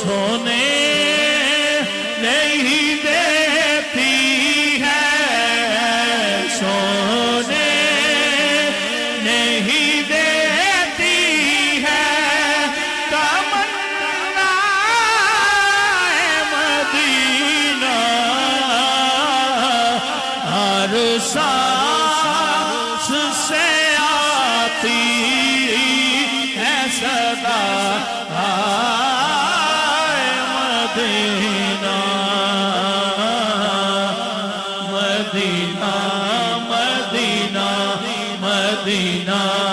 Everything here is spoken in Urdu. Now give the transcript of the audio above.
سونے نہیں دیتی ہے، سونے نہیں دیتی ہے، تمنا مدینہ ہر سانس سے آتی ہے صدا، مدینہ مدینہ مدینہ مدینہ